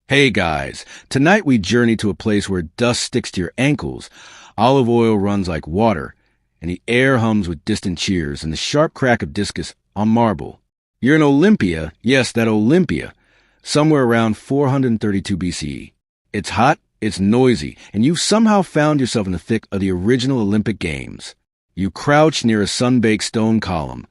Hey guys, tonight we journey to a place where dust sticks to your ankles, olive oil runs like water, and the air hums with distant cheers and the sharp crack of discus on marble. You're in Olympia, yes, that Olympia, somewhere around 432 BCE. It's hot, it's noisy, and you've somehow found yourself in the thick of the original Olympic Games. You crouch near a sun-baked stone column,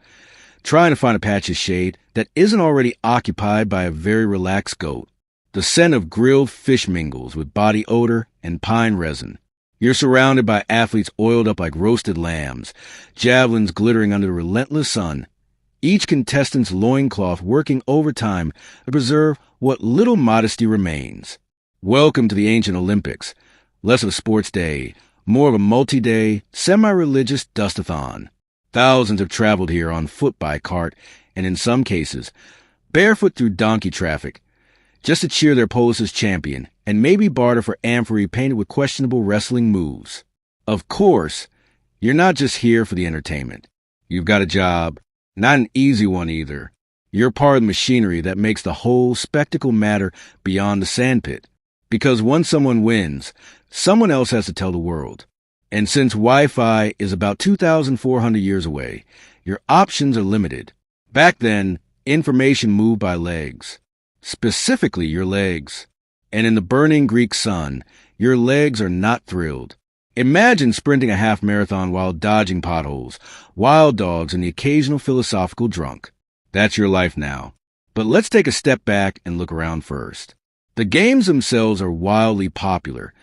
trying to find a patch of shade that isn't already occupied by a very relaxed goat. The scent of grilled fish mingles with body odor and pine resin. You're surrounded by athletes oiled up like roasted lambs, javelins glittering under the relentless sun, each contestant's loincloth working overtime to preserve what little modesty remains. Welcome to the ancient Olympics. Less of a sports day, more of a multi-day, semi-religious dustathon. Thousands have traveled here on foot by cart, and in some cases, barefoot through donkey traffic, just to cheer their polis's champion and maybe barter for amphory painted with questionable wrestling moves. Of course, you're not just here for the entertainment. You've got a job, not an easy one either. You're part of the machinery that makes the whole spectacle matter beyond the sandpit. Because once someone wins, someone else has to tell the world. And since Wi-Fi is about 2,400 years away, your options are limited. Back then, information moved by legs. Specifically your legs. And in the burning Greek sun, your legs are not thrilled. Imagine sprinting a half marathon while dodging potholes, wild dogs, and the occasional philosophical drunk. That's your life now. But let's take a step back and look around first. The games themselves are wildly popular,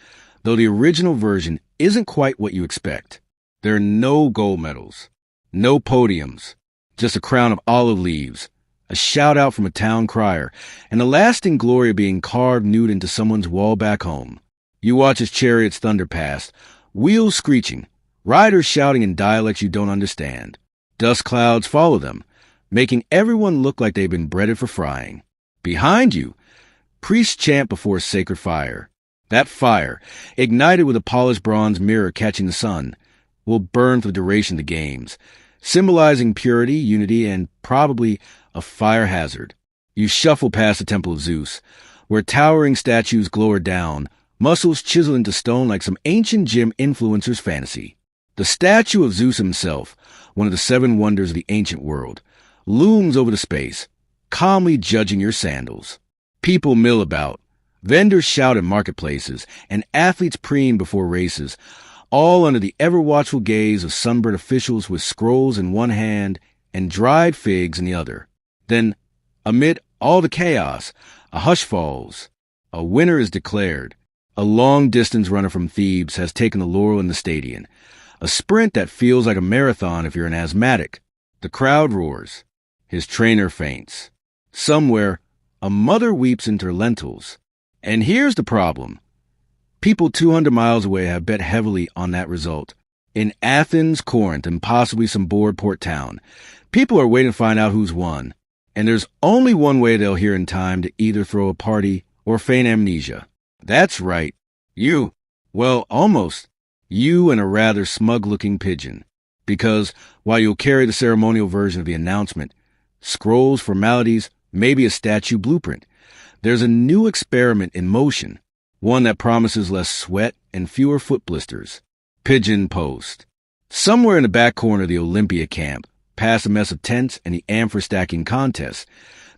though the original version isn't quite what you expect. There are no gold medals, no podiums, just a crown of olive leaves, a shout-out from a town crier, and the lasting glory of being carved nude into someone's wall back home. You watch as chariots thunder past, wheels screeching, riders shouting in dialects you don't understand. Dust clouds follow them, making everyone look like they've been breaded for frying. Behind you, priests chant before a sacred fire. That fire, ignited with a polished bronze mirror catching the sun, will burn for the duration of the games, symbolizing purity, unity, and probably a fire hazard. You shuffle past the Temple of Zeus, where towering statues glower down, muscles chiseled into stone like some ancient gym influencer's fantasy. The statue of Zeus himself, one of the seven wonders of the ancient world, looms over the space, calmly judging your sandals. People mill about, vendors shout in marketplaces, and athletes preen before races, all under the ever-watchful gaze of sunburned officials with scrolls in one hand and dried figs in the other. Then, amid all the chaos, a hush falls. A winner is declared. A long-distance runner from Thebes has taken the laurel in the stadium. A sprint that feels like a marathon if you're an asthmatic. The crowd roars. His trainer faints. Somewhere, a mother weeps into her lentils. And here's the problem. People 200 miles away have bet heavily on that result. In Athens, Corinth, and possibly some bored port town, people are waiting to find out who's won. And there's only one way they'll hear in time to either throw a party or feign amnesia. That's right. You. Well, almost. You and a rather smug-looking pigeon. Because while you'll carry the ceremonial version of the announcement, scrolls, formalities, maybe a statue blueprint, there's a new experiment in motion, one that promises less sweat and fewer foot blisters. Pigeon Post. Somewhere in the back corner of the Olympia camp, past a mess of tents and the amphor stacking contest,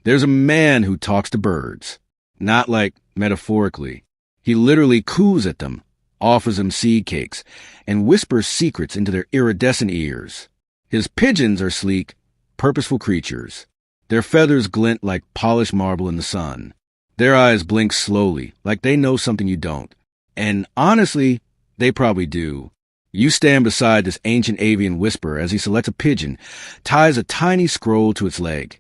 there's a man who talks to birds. Not like metaphorically. He literally coos at them, offers them seed cakes, and whispers secrets into their iridescent ears. His pigeons are sleek, purposeful creatures. Their feathers glint like polished marble in the sun. Their eyes blink slowly, like they know something you don't. And honestly, they probably do. You stand beside this ancient avian whisperer as he selects a pigeon, ties a tiny scroll to its leg,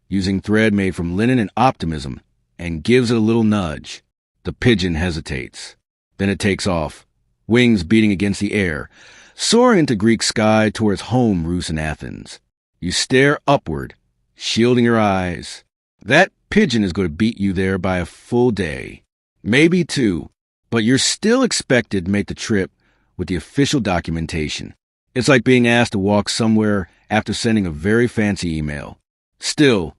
using thread made from linen and optimism, and gives it a little nudge. The pigeon hesitates. Then it takes off, wings beating against the air, soaring into Greek sky towards home roost in Athens. You stare upward, shielding your eyes. That pigeon is going to beat you there by a full day. Maybe two, but you're still expected to make the trip with the official documentation. It's like being asked to walk somewhere after sending a very fancy email. Still,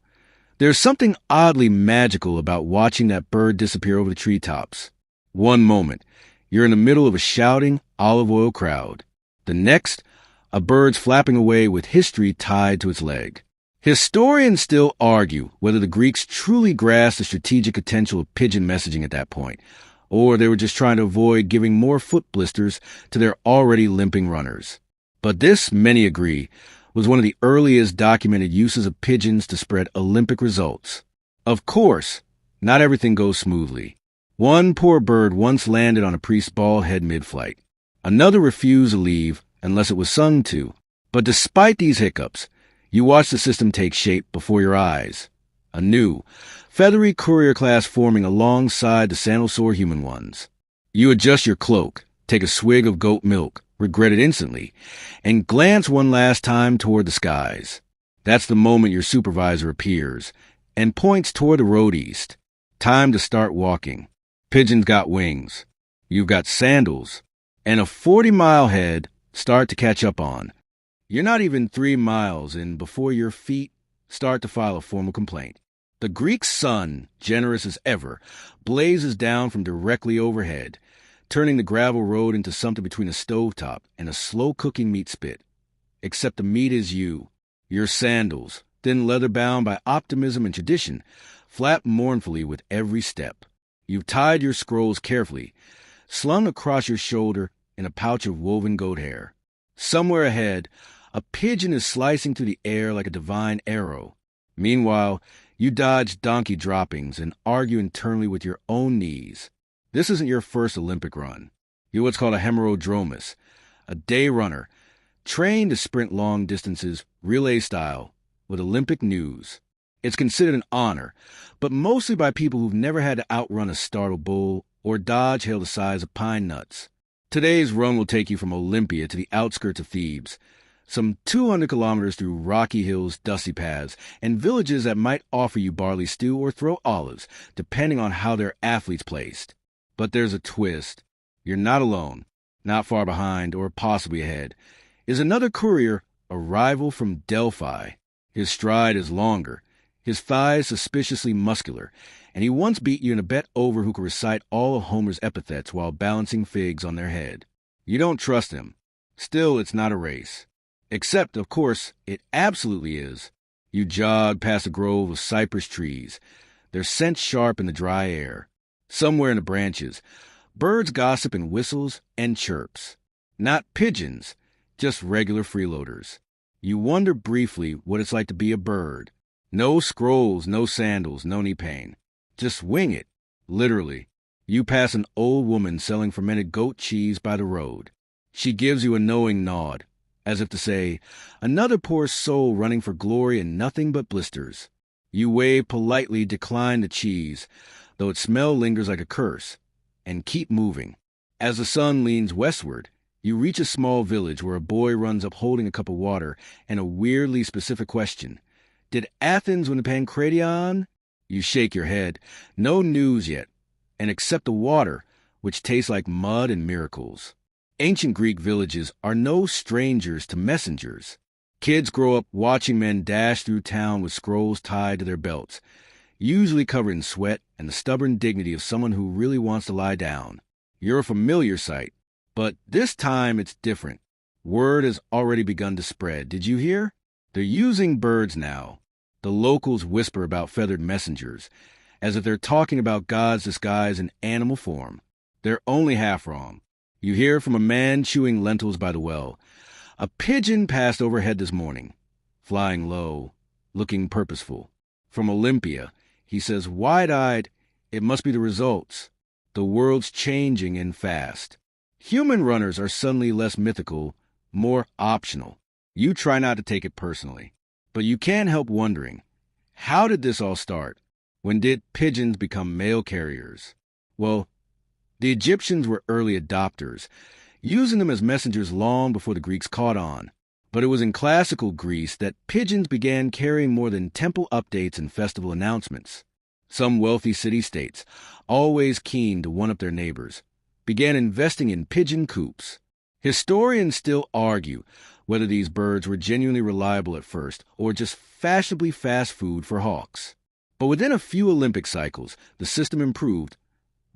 There's something oddly magical about watching that bird disappear over the treetops. One moment, you're in the middle of a shouting, olive oil crowd. The next, a bird's flapping away with history tied to its leg. Historians still argue whether the Greeks truly grasped the strategic potential of pigeon messaging at that point, or they were just trying to avoid giving more foot blisters to their already limping runners. But this, many agree, was one of the earliest documented uses of pigeons to spread Olympic results. Of course, not everything goes smoothly. One poor bird once landed on a priest's bald head mid-flight. Another refused to leave unless it was sung to. But despite these hiccups, you watch the system take shape before your eyes. A new, feathery courier class forming alongside the sandal-sore human ones. You adjust your cloak, take a swig of goat milk, regret it instantly, and glance one last time toward the skies. That's the moment your supervisor appears and points toward the road east. Time to start walking. Pigeons got wings. You've got sandals. And a 40-mile head start to catch up on. You're not even 3 miles in before your feet start to file a formal complaint. The Greek sun, generous as ever, blazes down from directly overhead, turning the gravel road into something between a stovetop and a slow-cooking meat spit. Except the meat is you. Your sandals, thin leather-bound by optimism and tradition, flap mournfully with every step. You've tied your scrolls carefully, slung across your shoulder in a pouch of woven goat hair. Somewhere ahead, a pigeon is slicing through the air like a divine arrow. Meanwhile, you dodge donkey droppings and argue internally with your own knees. This isn't your first Olympic run. You're what's called a hemerodromus, a day runner, trained to sprint long distances, relay style, with Olympic news. It's considered an honor, but mostly by people who've never had to outrun a startled bull or dodge hail the size of pine nuts. Today's run will take you from Olympia to the outskirts of Thebes, some 200 kilometers through rocky hills, dusty paths, and villages that might offer you barley stew or throw olives, depending on how their athletes placed. But there's a twist. You're not alone. Not far behind, or possibly ahead, is another courier, a rival from Delphi. His stride is longer, his thighs suspiciously muscular, and he once beat you in a bet over who could recite all of Homer's epithets while balancing figs on their head. You don't trust him. Still, it's not a race. Except, of course, it absolutely is. You jog past a grove of cypress trees, their scent sharp in the dry air. Somewhere in the branches, birds gossip in whistles and chirps. Not pigeons, just regular freeloaders. You wonder briefly what it's like to be a bird. No scrolls, no sandals, no knee pain. Just wing it, literally. You pass an old woman selling fermented goat cheese by the road. She gives you a knowing nod, as if to say, another poor soul running for glory and nothing but blisters. You wave politely, decline the cheese, though its smell lingers like a curse, and keep moving. As the sun leans westward, you reach a small village where a boy runs up holding a cup of water and a weirdly specific question. Did Athens win the Pancration? You shake your head. No news yet, and accept the water, which tastes like mud and miracles. Ancient Greek villages are no strangers to messengers. Kids grow up watching men dash through town with scrolls tied to their belts, usually covered in sweat and the stubborn dignity of someone who really wants to lie down. You're a familiar sight, but this time it's different. Word has already begun to spread. Did you hear? They're using birds now. The locals whisper about feathered messengers, as if they're talking about gods disguised in animal form. They're only half wrong. You hear from a man chewing lentils by the well. A pigeon passed overhead this morning, flying low, looking purposeful. From Olympia, he says, wide-eyed, it must be the results. The world's changing and fast. Human runners are suddenly less mythical, more optional. You try not to take it personally. But you can't help wondering, how did this all start? When did pigeons become mail carriers? Well, the Egyptians were early adopters, using them as messengers long before the Greeks caught on. But it was in classical Greece that pigeons began carrying more than temple updates and festival announcements. Some wealthy city-states, always keen to one-up their neighbors, began investing in pigeon coops. Historians still argue whether these birds were genuinely reliable at first or just fashionably fast food for hawks. But within a few Olympic cycles, the system improved.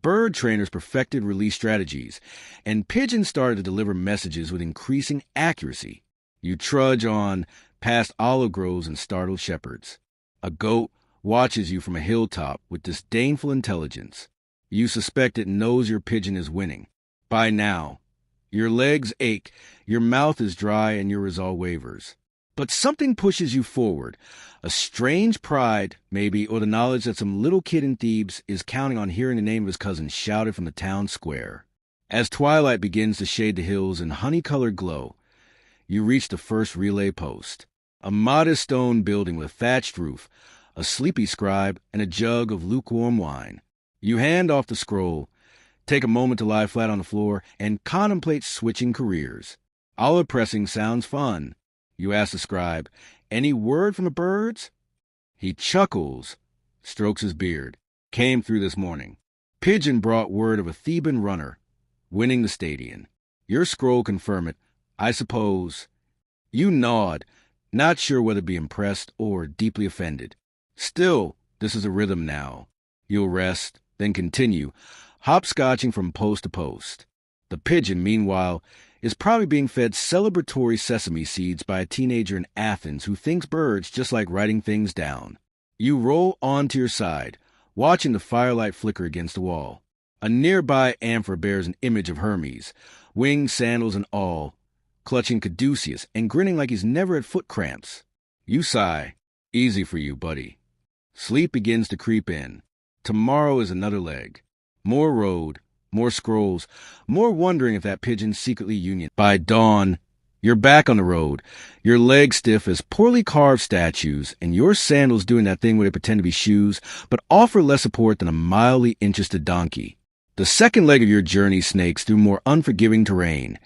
Bird trainers perfected release strategies, and pigeons started to deliver messages with increasing accuracy. You trudge on past olive groves and startled shepherds. A goat watches you from a hilltop with disdainful intelligence. You suspect it knows your pigeon is winning. By now, your legs ache, your mouth is dry, and your resolve wavers. But something pushes you forward. A strange pride, maybe, or the knowledge that some little kid in Thebes is counting on hearing the name of his cousin shouted from the town square. As twilight begins to shade the hills in honey-colored glow, you reach the first relay post. A modest stone building with a thatched roof, a sleepy scribe, and a jug of lukewarm wine. You hand off the scroll, take a moment to lie flat on the floor, and contemplate switching careers. Olive pressing sounds fun. You ask the scribe, "Any word from the birds?" He chuckles, strokes his beard. "Came through this morning. Pigeon brought word of a Theban runner, winning the stadium. Your scroll confirm it, I suppose." You nod, not sure whether to be impressed or deeply offended. Still, this is a rhythm now. You'll rest, then continue, hopscotching from post to post. The pigeon, meanwhile, is probably being fed celebratory sesame seeds by a teenager in Athens who thinks birds just like writing things down. You roll onto your side, watching the firelight flicker against the wall. A nearby amphora bears an image of Hermes, wings, sandals, and all, clutching caduceus and grinning like he's never had foot cramps. You sigh. Easy for you, buddy. Sleep begins to creep in. Tomorrow is another leg. More road, more scrolls, more wondering if that pigeon's secretly union. By dawn, you're back on the road, your legs stiff as poorly carved statues, and your sandals doing that thing where they pretend to be shoes, but offer less support than a mildly interested donkey. The second leg of your journey snakes through more unforgiving terrain,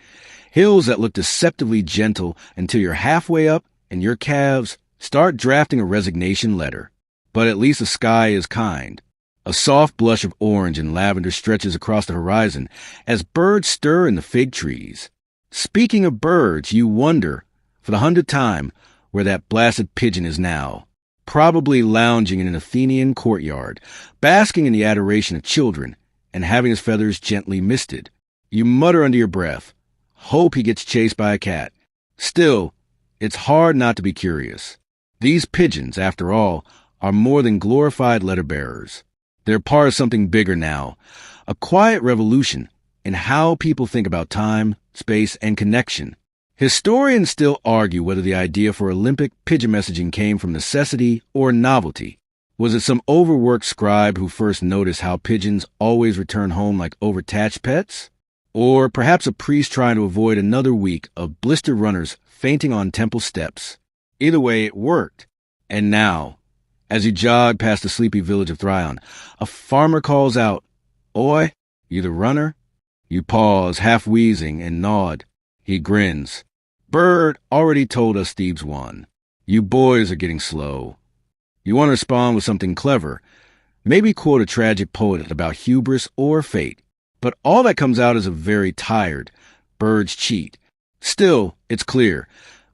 hills that look deceptively gentle until you're halfway up and your calves start drafting a resignation letter. But at least the sky is kind. A soft blush of orange and lavender stretches across the horizon as birds stir in the fig trees. Speaking of birds, you wonder, for the 100th time, where that blasted pigeon is now. Probably lounging in an Athenian courtyard, basking in the adoration of children, and having his feathers gently misted. You mutter under your breath, hope he gets chased by a cat. Still, it's hard not to be curious. These pigeons, after all, are more than glorified letter-bearers. They're part of something bigger now, a quiet revolution in how people think about time, space, and connection. Historians still argue whether the idea for Olympic pigeon messaging came from necessity or novelty. Was it some overworked scribe who first noticed how pigeons always return home like overtaxed pets? Or perhaps a priest trying to avoid another week of blistered runners fainting on temple steps? Either way, it worked. And now, as you jog past the sleepy village of Thryon, a farmer calls out, "Oi, you the runner?" You pause, half wheezing, and nod. He grins. "Bird already told us Thebes won. You boys are getting slow." You want to respond with something clever, maybe quote a tragic poet about hubris or fate, but all that comes out is a very tired, birds cheat. Still, it's clear,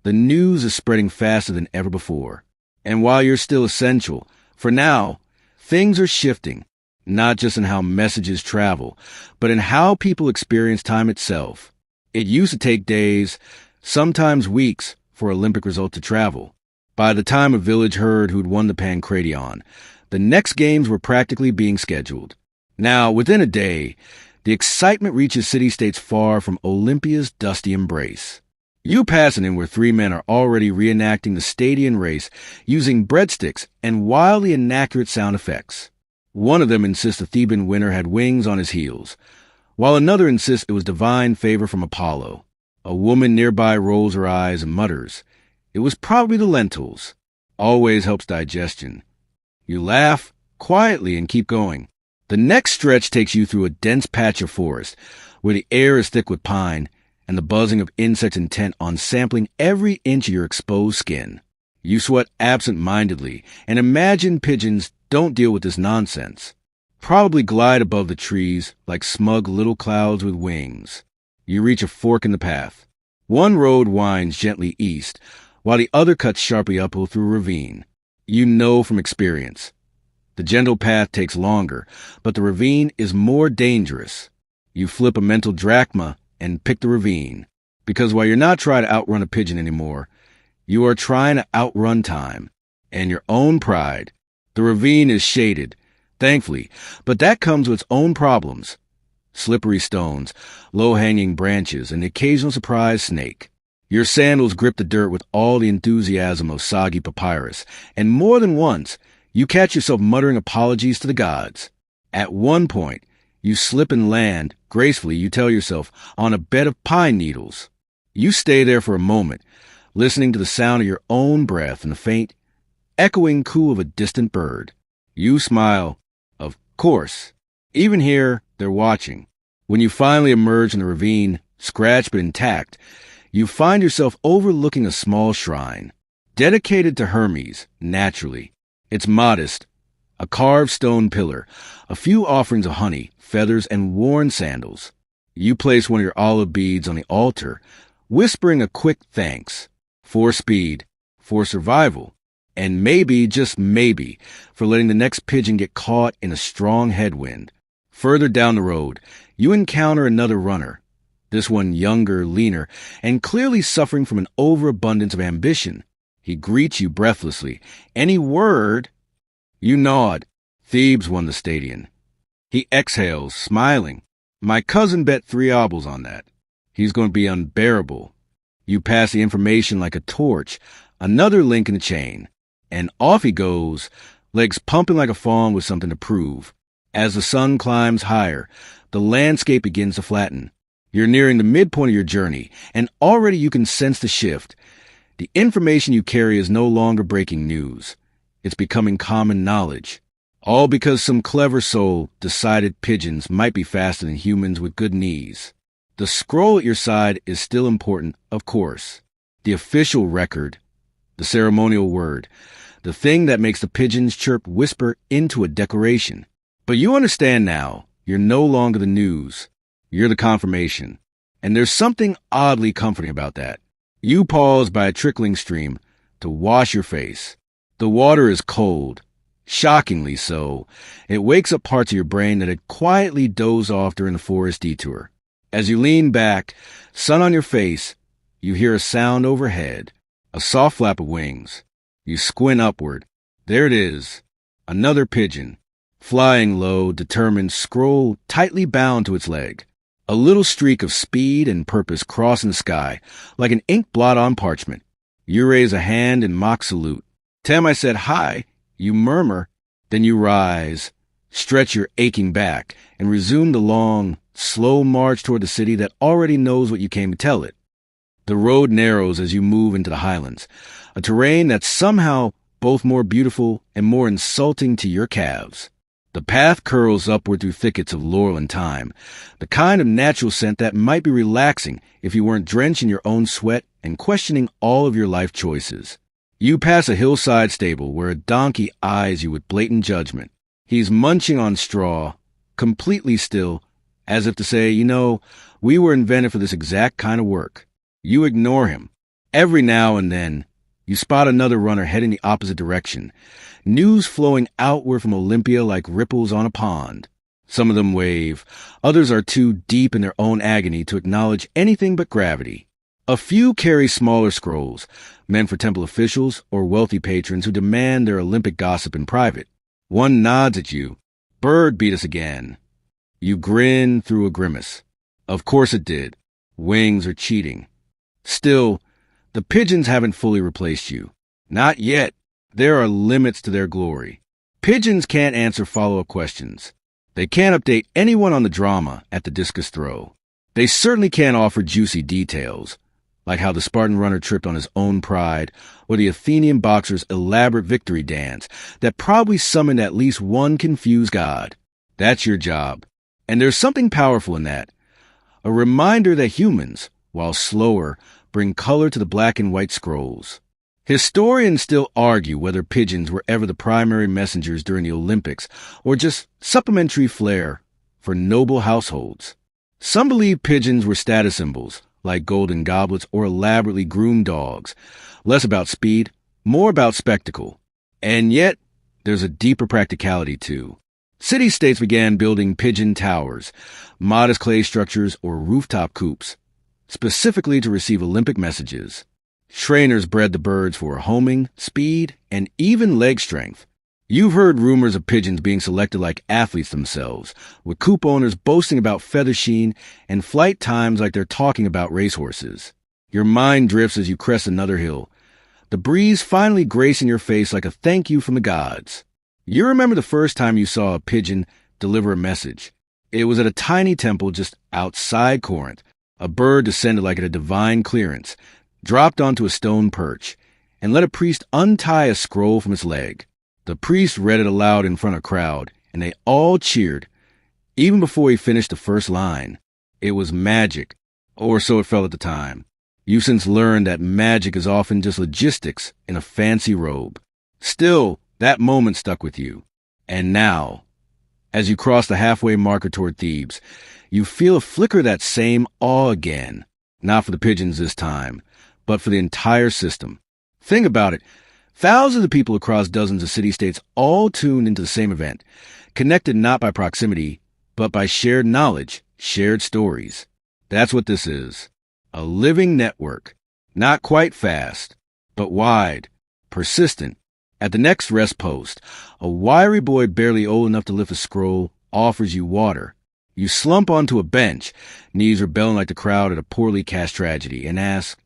the news is spreading faster than ever before. And while you're still essential, for now, things are shifting, not just in how messages travel, but in how people experience time itself. It used to take days, sometimes weeks, for Olympic results to travel. By the time a village heard who'd won the Pancration, the next games were practically being scheduled. Now, within a day, the excitement reaches city-states far from Olympia's dusty embrace. You passing in where three men are already reenacting the stadium race using breadsticks and wildly inaccurate sound effects. One of them insists the Theban winner had wings on his heels, while another insists it was divine favor from Apollo. A woman nearby rolls her eyes and mutters, "It was probably the lentils." Always helps digestion. You laugh quietly and keep going. The next stretch takes you through a dense patch of forest, where the air is thick with pine, and the buzzing of insects intent on sampling every inch of your exposed skin. You sweat absent-mindedly and imagine pigeons don't deal with this nonsense. Probably glide above the trees like smug little clouds with wings. You reach a fork in the path. One road winds gently east, while the other cuts sharply uphill through a ravine. You know from experience, The gentle path takes longer, but the ravine is more dangerous. You flip a mental drachma and pick the ravine, because while you're not trying to outrun a pigeon anymore, you are trying to outrun time and your own pride. The ravine is shaded, thankfully, but that comes with its own problems. Slippery stones, low-hanging branches, and the occasional surprise snake. Your sandals grip the dirt with all the enthusiasm of soggy papyrus, and more than once, you catch yourself muttering apologies to the gods. At one point, you slip and land, gracefully, you tell yourself, on a bed of pine needles. You stay there for a moment, listening to the sound of your own breath and the faint, echoing coo of a distant bird. You smile. Of course. Even here, they're watching. When you finally emerge from the ravine, scratched but intact, you find yourself overlooking a small shrine, dedicated to Hermes, naturally. It's modest, a carved stone pillar, a few offerings of honey, feathers, and worn sandals. You place one of your olive beads on the altar, whispering a quick thanks, for speed, for survival, and maybe, just maybe, for letting the next pigeon get caught in a strong headwind. Further down the road, you encounter another runner, this one younger, leaner, and clearly suffering from an overabundance of ambition. He greets you breathlessly. Any word? You nod. Thebes won the stadium. He exhales, smiling. My cousin bet 3 obols on that. He's going to be unbearable. You pass the information like a torch, another link in the chain. And off he goes, legs pumping like a fawn with something to prove. As the sun climbs higher, the landscape begins to flatten. You're nearing the midpoint of your journey, and already you can sense the shift. The information you carry is no longer breaking news. It's becoming common knowledge. All because some clever soul decided pigeons might be faster than humans with good knees. The scroll at your side is still important, of course. The official record, the ceremonial word, the thing that makes the pigeon's chirp whisper into a declaration. But you understand now, you're no longer the news. You're the confirmation. And there's something oddly comforting about that. You pause by a trickling stream to wash your face. The water is cold, shockingly so. It wakes up parts of your brain that had quietly dozed off during the forest detour. As you lean back, sun on your face, you hear a sound overhead, a soft flap of wings. You squint upward. There it is, another pigeon, flying low, determined, scroll tightly bound to its leg. A little streak of speed and purpose crossing the sky, like an ink blot on parchment. You raise a hand in mock salute. Tam, I said hi. You murmur. Then you rise, stretch your aching back, and resume the long, slow march toward the city that already knows what you came to tell it. The road narrows as you move into the highlands, a terrain that's somehow both more beautiful and more insulting to your calves. The path curls upward through thickets of laurel and thyme, the kind of natural scent that might be relaxing if you weren't drenched in your own sweat and questioning all of your life choices. You pass a hillside stable where a donkey eyes you with blatant judgment. He's munching on straw, completely still, as if to say, we were invented for this exact kind of work. You ignore him. Every now and then, you spot another runner heading the opposite direction, news flowing outward from Olympia like ripples on a pond. Some of them wave. Others are too deep in their own agony to acknowledge anything but gravity. A few carry smaller scrolls, meant for temple officials or wealthy patrons who demand their Olympic gossip in private. One nods at you. Bird beat us again. You grin through a grimace. Of course it did. Wings are cheating. Still, the pigeons haven't fully replaced you. Not yet. There are limits to their glory. Pigeons can't answer follow-up questions. They can't update anyone on the drama at the discus throw. They certainly can't offer juicy details, like how the Spartan runner tripped on his own pride, or the Athenian boxer's elaborate victory dance that probably summoned at least one confused god. That's your job. And there's something powerful in that. A reminder that humans, while slower, bring color to the black and white scrolls. Historians still argue whether pigeons were ever the primary messengers during the Olympics or just supplementary flair for noble households. Some believe pigeons were status symbols, like golden goblets or elaborately groomed dogs, less about speed, more about spectacle. And yet, there's a deeper practicality too. City-states began building pigeon towers, modest clay structures or rooftop coops, specifically to receive Olympic messages. Trainers bred the birds for homing, speed, and even leg strength. You've heard rumors of pigeons being selected like athletes themselves, with coop owners boasting about feather sheen and flight times like they're talking about racehorses. Your mind drifts as you crest another hill, the breeze finally gracing your face like a thank you from the gods. You remember the first time you saw a pigeon deliver a message. It was at a tiny temple just outside Corinth. A bird descended like at a divine clearance, dropped onto a stone perch, and let a priest untie a scroll from its leg. The priest read it aloud in front of a crowd, and they all cheered, even before he finished the first line. It was magic, or so it felt at the time. You've since learned that magic is often just logistics in a fancy robe. Still, that moment stuck with you. And now, as you cross the halfway marker toward Thebes, you feel a flicker of that same awe again. Not for the pigeons this time, but for the entire system. Think about it. Thousands of people across dozens of city-states all tuned into the same event, connected not by proximity, but by shared knowledge, shared stories. That's what this is. A living network. Not quite fast, but wide, persistent. At the next rest post, a wiry boy barely old enough to lift a scroll offers you water. You slump onto a bench, knees rebelling like the crowd at a poorly cast tragedy, and ask,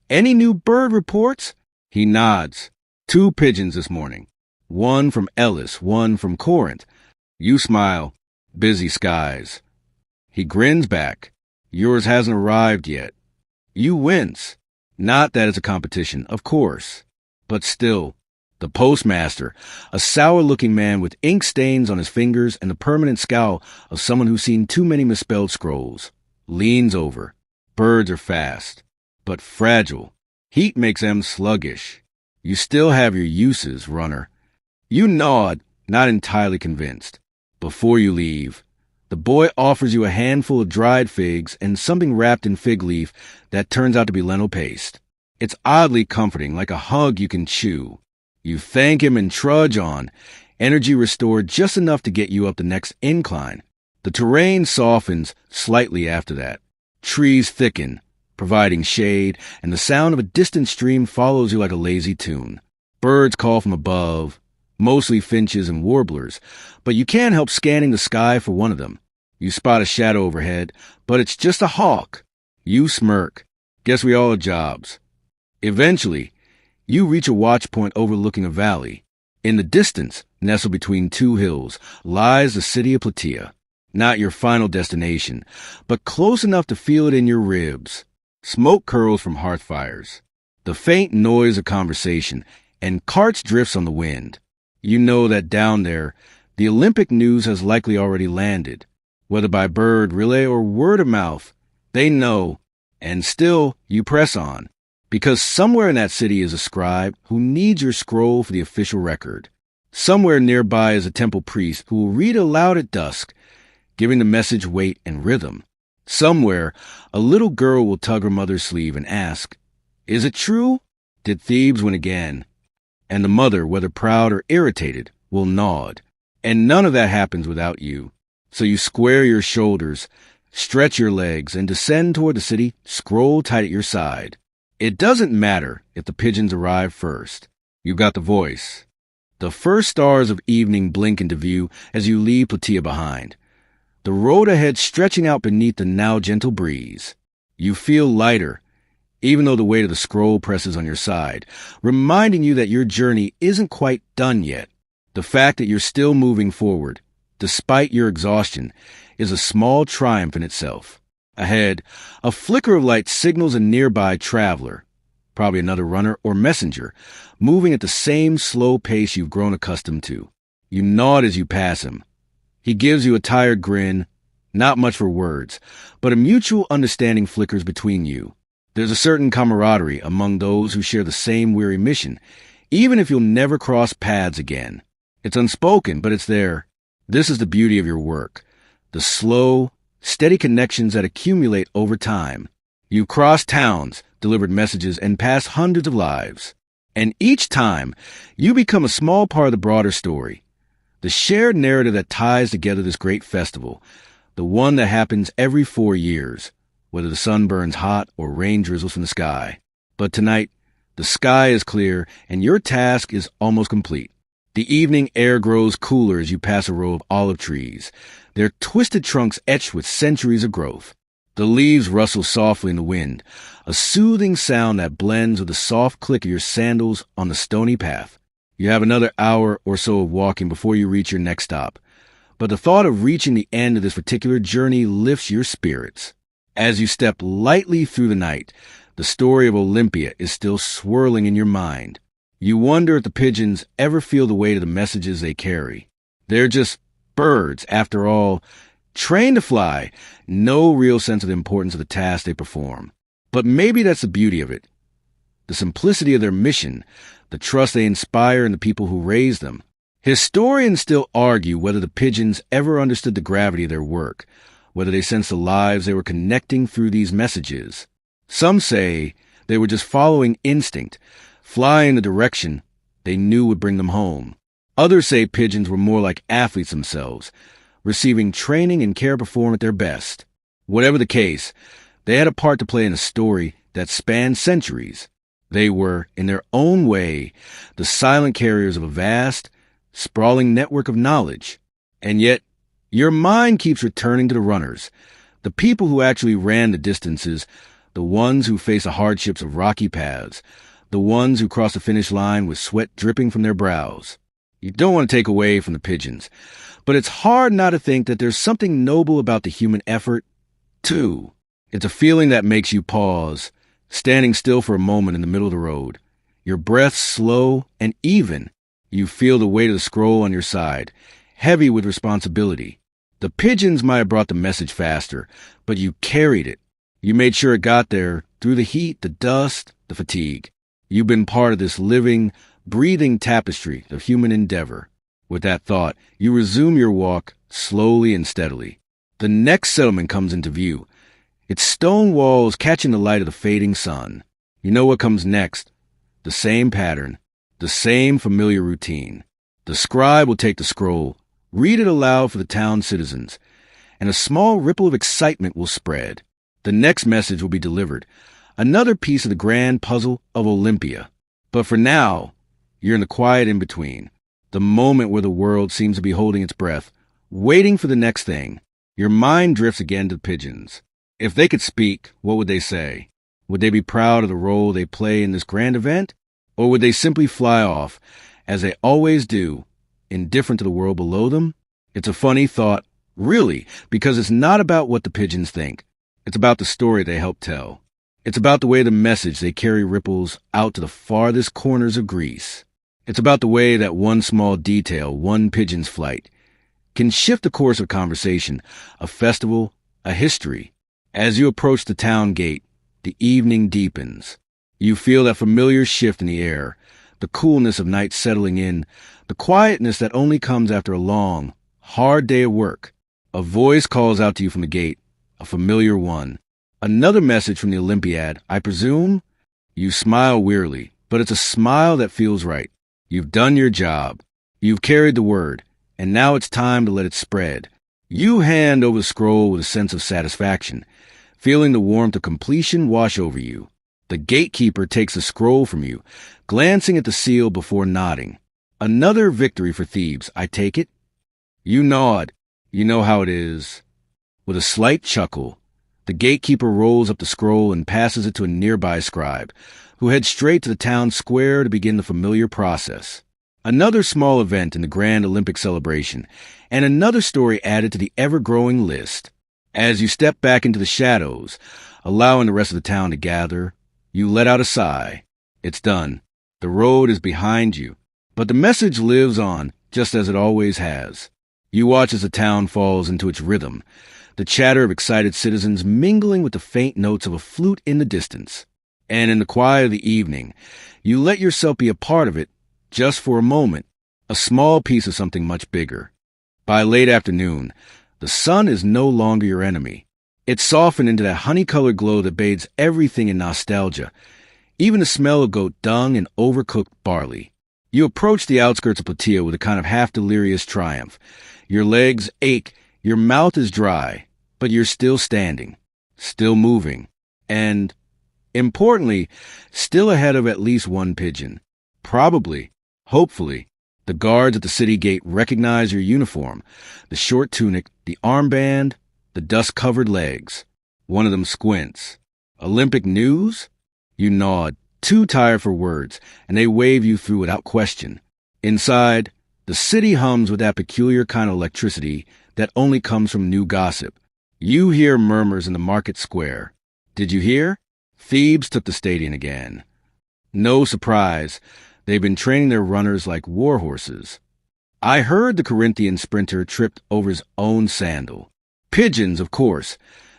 "Any new bird reports?" He nods. 2 pigeons this morning. One from Ellis, one from Corinth. You smile. Busy skies. He grins back. Yours hasn't arrived yet. You wince. Not that it's a competition, of course. But still, the postmaster, a sour-looking man with ink stains on his fingers and the permanent scowl of someone who's seen too many misspelled scrolls, leans over. Birds are fast, but fragile. Heat makes them sluggish. You still have your uses, runner. You nod, not entirely convinced. Before you leave, the boy offers you a handful of dried figs and something wrapped in fig leaf that turns out to be lentil paste. It's oddly comforting, like a hug you can chew. You thank him and trudge on, energy restored just enough to get you up the next incline. The terrain softens slightly after that. Trees thicken, providing shade, and the sound of a distant stream follows you like a lazy tune. Birds call from above, mostly finches and warblers, but you can't help scanning the sky for one of them. You spot a shadow overhead, but it's just a hawk. You smirk. Guess we all have jobs. Eventually, you reach a watch point overlooking a valley. In the distance, nestled between 2 hills, lies the city of Plataea. Not your final destination, but close enough to feel it in your ribs. Smoke curls from hearth fires. The faint noise of conversation, and carts drifts on the wind. You know that down there, the Olympic news has likely already landed. Whether by bird, relay, or word of mouth, they know. And still, you press on. Because somewhere in that city is a scribe who needs your scroll for the official record. Somewhere nearby is a temple priest who will read aloud at dusk, giving the message weight and rhythm. Somewhere, a little girl will tug her mother's sleeve and ask, "Is it true? Did Thebes win again?" And the mother, whether proud or irritated, will nod. And none of that happens without you. So you square your shoulders, stretch your legs, and descend toward the city, scroll tight at your side. It doesn't matter if the pigeons arrive first. You've got the voice. The first stars of evening blink into view as you leave Plataea behind. The road ahead stretching out beneath the now gentle breeze. You feel lighter, even though the weight of the scroll presses on your side, reminding you that your journey isn't quite done yet. The fact that you're still moving forward, despite your exhaustion, is a small triumph in itself. Ahead, a flicker of light signals a nearby traveler, probably another runner or messenger, moving at the same slow pace you've grown accustomed to. You nod as you pass him. He gives you a tired grin, not much for words, but a mutual understanding flickers between you. There's a certain camaraderie among those who share the same weary mission, even if you'll never cross paths again. It's unspoken, but it's there. This is the beauty of your work. The slow, steady connections that accumulate over time. You cross towns, delivered messages, and passed hundreds of lives. And each time, you become a small part of the broader story. The shared narrative that ties together this great festival, the one that happens every 4 years, whether the sun burns hot or rain drizzles from the sky. But tonight, the sky is clear and your task is almost complete. The evening air grows cooler as you pass a row of olive trees, their twisted trunks etched with centuries of growth. The leaves rustle softly in the wind, a soothing sound that blends with the soft click of your sandals on the stony path. You have another hour or so of walking before you reach your next stop, but the thought of reaching the end of this particular journey lifts your spirits. As you step lightly through the night, the story of Olympia is still swirling in your mind. You wonder if the pigeons ever feel the weight of the messages they carry. They're just birds, after all, trained to fly, no real sense of the importance of the task they perform. But maybe that's the beauty of it. The simplicity of their mission, the trust they inspire in the people who raise them. Historians still argue whether the pigeons ever understood the gravity of their work, whether they sensed the lives they were connecting through these messages. Some say they were just following instinct, flying in the direction they knew would bring them home. Others say pigeons were more like athletes themselves, receiving training and care performed at their best. Whatever the case, they had a part to play in a story that spanned centuries. They were, in their own way, the silent carriers of a vast, sprawling network of knowledge. And yet, your mind keeps returning to the runners, the people who actually ran the distances, the ones who faced the hardships of rocky paths, the ones who crossed the finish line with sweat dripping from their brows. You don't want to take away from the pigeons, but it's hard not to think that there's something noble about the human effort, too. It's a feeling that makes you pause, standing still for a moment in the middle of the road, your breath slow and even. You feel the weight of the scroll on your side, heavy with responsibility. The pigeons might have brought the message faster, but you carried it. You made sure it got there through the heat, the dust, the fatigue. You've been part of this living, breathing tapestry of human endeavor. With that thought, you resume your walk slowly and steadily. The next settlement comes into view, its stone walls catching the light of the fading sun. You know what comes next. The same pattern, the same familiar routine. The scribe will take the scroll, read it aloud for the town citizens, and a small ripple of excitement will spread. The next message will be delivered, another piece of the grand puzzle of Olympia. But for now, you're in the quiet in-between, the moment where the world seems to be holding its breath, waiting for the next thing. Your mind drifts again to the pigeons. If they could speak, what would they say? Would they be proud of the role they play in this grand event? Or would they simply fly off, as they always do, indifferent to the world below them? It's a funny thought, really, because it's not about what the pigeons think. It's about the story they help tell. It's about the way the message they carry ripples out to the farthest corners of Greece. It's about the way that one small detail, one pigeon's flight, can shift the course of conversation, a festival, a history. As you approach the town gate, the evening deepens. You feel that familiar shift in the air, the coolness of night settling in, the quietness that only comes after a long, hard day of work. A voice calls out to you from the gate, a familiar one. Another message from the Olympiad, I presume? You smile wearily, but it's a smile that feels right. You've done your job. You've carried the word, and now it's time to let it spread. You hand over the scroll with a sense of satisfaction, feeling the warmth of completion wash over you. The gatekeeper takes the scroll from you, glancing at the seal before nodding. Another victory for Thebes, I take it? You nod. You know how it is. With a slight chuckle, the gatekeeper rolls up the scroll and passes it to a nearby scribe, who heads straight to the town square to begin the familiar process. Another small event in the grand Olympic celebration, and another story added to the ever-growing list. As you step back into the shadows, allowing the rest of the town to gather, you let out a sigh. It's done. The road is behind you, but the message lives on, just as it always has. You watch as the town falls into its rhythm, the chatter of excited citizens mingling with the faint notes of a flute in the distance. And in the quiet of the evening, you let yourself be a part of it, just for a moment, a small piece of something much bigger. By late afternoon, the sun is no longer your enemy. It's softened into that honey-colored glow that bathes everything in nostalgia. even the smell of goat dung and overcooked barley. You approach the outskirts of Plataea with a kind of half-delirious triumph. Your legs ache, your mouth is dry, but you're still standing, still moving, and, importantly, still ahead of at least one pigeon. Probably, hopefully, the guards at the city gate recognize your uniform, the short tunic, the armband, the dust-covered legs. One of them squints. Olympic news? You nod, too tired for words, and they wave you through without question. Inside, the city hums with that peculiar kind of electricity that only comes from new gossip. You hear murmurs in the market square. Did you hear? Thebes took the stadium again. No surprise. They've been training their runners like war horses. I heard the Corinthian sprinter tripped over his own sandal. Pigeons, of course,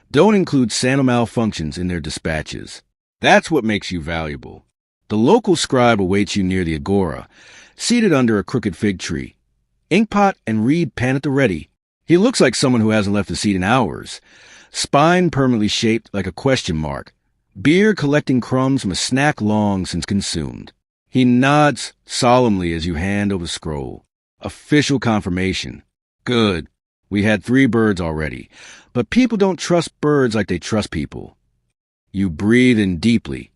don't include sandal malfunctions in their dispatches. That's what makes you valuable. The local scribe awaits you near the agora, seated under a crooked fig tree. Inkpot and reed pen at the ready. He looks like someone who hasn't left the seat in hours. Spine permanently shaped like a question mark. Beard collecting crumbs from a snack long since consumed. He nods solemnly as you hand over the scroll. Official confirmation. Good. We had 3 birds already. But people don't trust birds like they trust people. You breathe in deeply,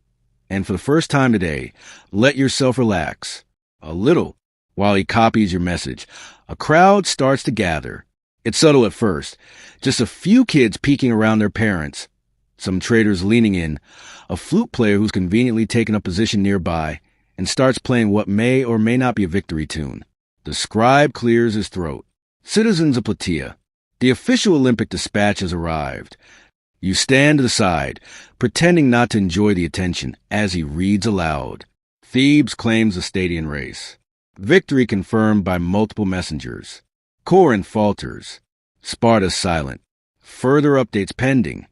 and for the first time today, let yourself relax. A little, while he copies your message. A crowd starts to gather. It's subtle at first. Just a few kids peeking around their parents. Some traders leaning in. A flute player who's conveniently taken a position nearby and starts playing what may or may not be a victory tune. The scribe clears his throat. Citizens of Plataea, the official Olympic dispatch has arrived. You stand to the side, pretending not to enjoy the attention, as he reads aloud. Thebes claims the stadium race. Victory confirmed by multiple messengers. Corinth falters. Sparta's silent. Further updates pending.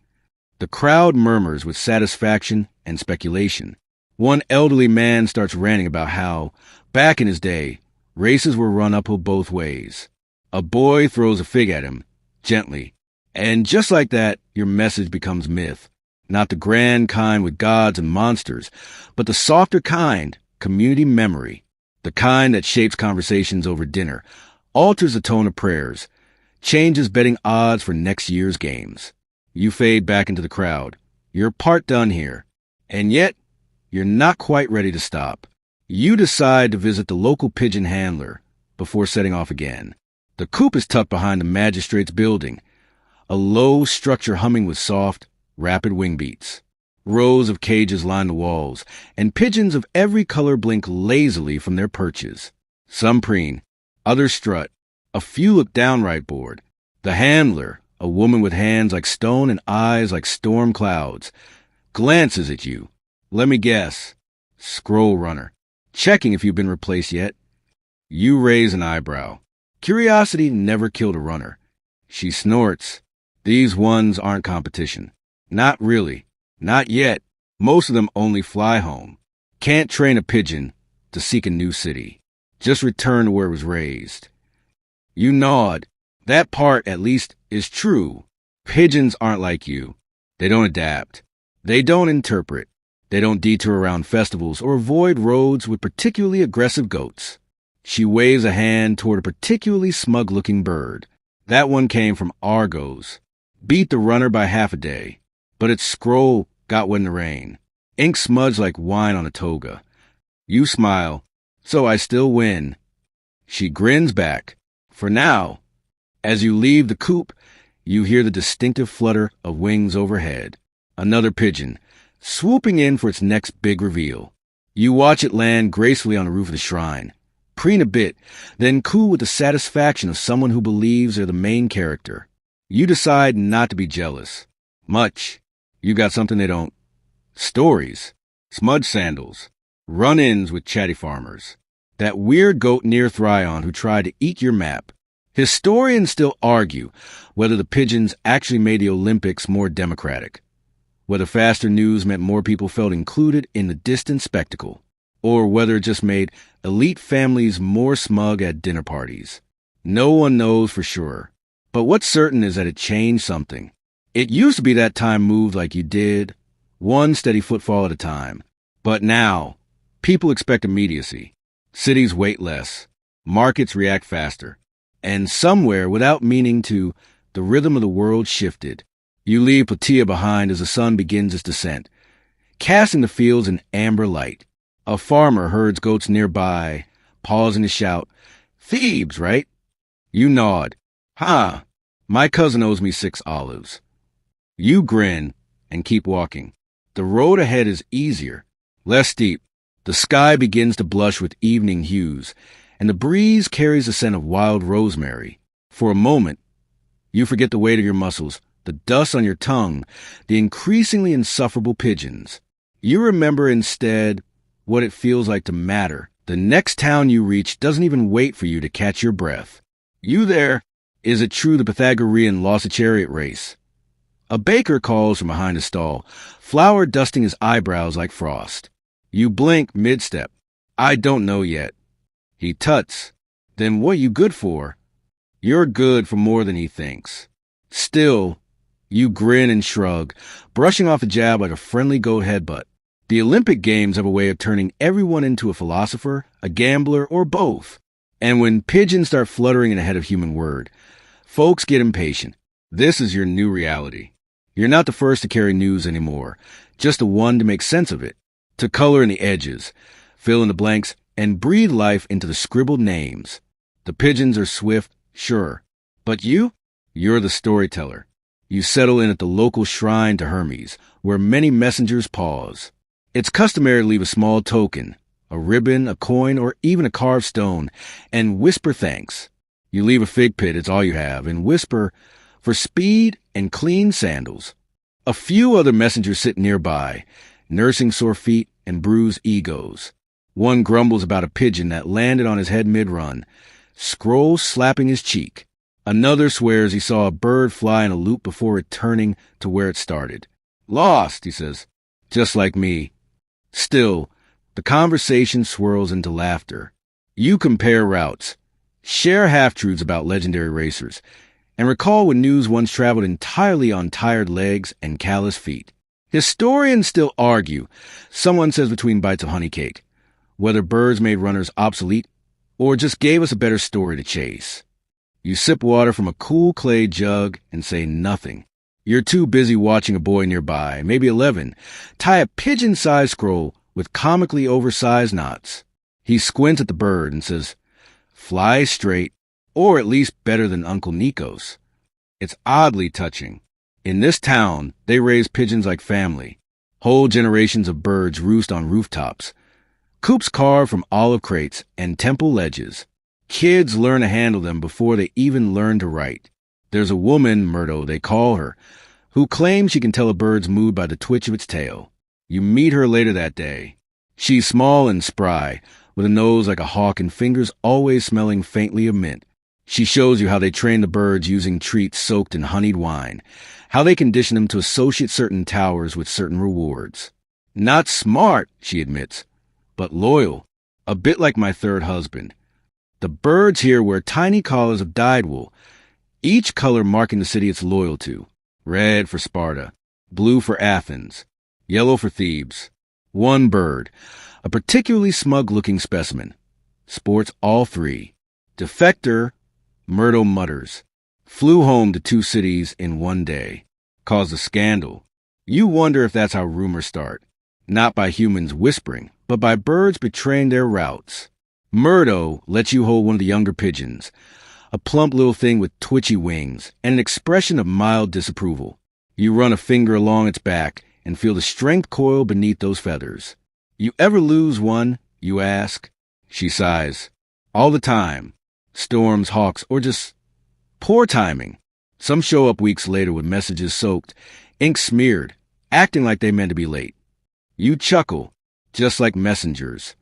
The crowd murmurs with satisfaction and speculation. One elderly man starts ranting about how, back in his day, races were run uphill both ways. A boy throws a fig at him, gently. And just like that, your message becomes myth. Not the grand kind with gods and monsters, but the softer kind, community memory. The kind that shapes conversations over dinner, alters the tone of prayers, changes betting odds for next year's games. You fade back into the crowd. You're part done here. And yet, you're not quite ready to stop. You decide to visit the local pigeon handler before setting off again. The coop is tucked behind the magistrate's building, a low structure humming with soft, rapid wing beats. Rows of cages line the walls, and pigeons of every color blink lazily from their perches. Some preen, others strut. A few look downright bored. The handler, a woman with hands like stone and eyes like storm clouds, glances at you. Let me guess. Scroll runner. Checking if you've been replaced yet. You raise an eyebrow. Curiosity never killed a runner. She snorts. These ones aren't competition. Not really. Not yet. Most of them only fly home. Can't train a pigeon to seek a new city. Just return to where it was raised. You nod. That part, at least, is true. Pigeons aren't like you. They don't adapt. They don't interpret. They don't detour around festivals or avoid roads with particularly aggressive goats. She waves a hand toward a particularly smug-looking bird. That one came from Argos. Beat the runner by half a day. But its scroll got wet in the rain. Ink smudged like wine on a toga. You smile. So I still win. She grins back. For now. As you leave the coop, you hear the distinctive flutter of wings overhead. Another pigeon, swooping in for its next big reveal. You watch it land gracefully on the roof of the shrine. Preen a bit, then coo with the satisfaction of someone who believes they're the main character. You decide not to be jealous. Much. You got something they don't. Stories. Smudge sandals. Run-ins with chatty farmers. That weird goat near Thryon who tried to eat your map. Historians still argue whether the pigeons actually made the Olympics more democratic, whether faster news meant more people felt included in the distant spectacle, or whether it just made elite families more smug at dinner parties. No one knows for sure, but what's certain is that it changed something. It used to be that time moved like you did, one steady footfall at a time. But now, people expect immediacy. Cities wait less. Markets react faster. And somewhere, without meaning to, the rhythm of the world shifted. You leave Plataea behind as the sun begins its descent, casting the fields in amber light. A farmer herds goats nearby, pausing to shout, "Thebes, right?" You nod. "Ha! My cousin owes me 6 olives." You grin and keep walking. The road ahead is easier, less steep. The sky begins to blush with evening hues, and the breeze carries the scent of wild rosemary. For a moment, you forget the weight of your muscles, the dust on your tongue, the increasingly insufferable pigeons. You remember instead what it feels like to matter. The next town you reach doesn't even wait for you to catch your breath. You there, is it true the Pythagorean lost a chariot race? A baker calls from behind a stall, flour dusting his eyebrows like frost. You blink mid-step. "I don't know yet." He tuts. "Then what you good for?" You're good for more than he thinks. Still, you grin and shrug, brushing off a jab like a friendly goat headbutt. The Olympic Games have a way of turning everyone into a philosopher, a gambler, or both. And when pigeons start fluttering in the head of human word, folks get impatient. This is your new reality. You're not the first to carry news anymore, just the one to make sense of it, to color in the edges, fill in the blanks, and breathe life into the scribbled names. The pigeons are swift, sure. But you're the storyteller. You settle in at the local shrine to Hermes, where many messengers pause. It's customary to leave a small token, a ribbon, a coin, or even a carved stone, and whisper thanks. You leave a fig pit, it's all you have, and whisper for speed and clean sandals. A few other messengers sit nearby, nursing sore feet and bruised egos. One grumbles about a pigeon that landed on his head mid-run, scroll slapping his cheek. Another swears he saw a bird fly in a loop before returning to where it started. "Lost," he says, "just like me." Still, the conversation swirls into laughter. You compare routes, share half-truths about legendary racers, and recall when news once traveled entirely on tired legs and callous feet. Historians still argue, someone says between bites of honey cake, whether birds made runners obsolete or just gave us a better story to chase. You sip water from a cool clay jug and say nothing. You're too busy watching a boy nearby, maybe 11, tie a pigeon-sized scroll with comically oversized knots. He squints at the bird and says, "Fly straight, or at least better than Uncle Nikos." It's oddly touching. In this town, they raise pigeons like family. Whole generations of birds roost on rooftops. Coops carved from olive crates and temple ledges. Kids learn to handle them before they even learn to write. There's a woman, Myrto they call her, who claims she can tell a bird's mood by the twitch of its tail. You meet her later that day. She's small and spry, with a nose like a hawk and fingers always smelling faintly of mint. She shows you how they train the birds using treats soaked in honeyed wine, how they condition them to associate certain towers with certain rewards. Not smart, she admits, but loyal, a bit like my third husband. The birds here wear tiny collars of dyed wool, each color marking the city it's loyal to. Red for Sparta, blue for Athens, yellow for Thebes. One bird, a particularly smug-looking specimen, sports all three. Defector, Myrto mutters, flew home to 2 cities in one day, caused a scandal. You wonder if that's how rumors start, not by humans whispering, but by birds betraying their routes. Myrto lets you hold one of the younger pigeons, a plump little thing with twitchy wings and an expression of mild disapproval. You run a finger along its back and feel the strength coil beneath those feathers. You ever lose one? You ask. She sighs. All the time. Storms, hawks, or just poor timing. Some show up weeks later with messages soaked, ink smeared, acting like they meant to be late. You chuckle, just like messengers.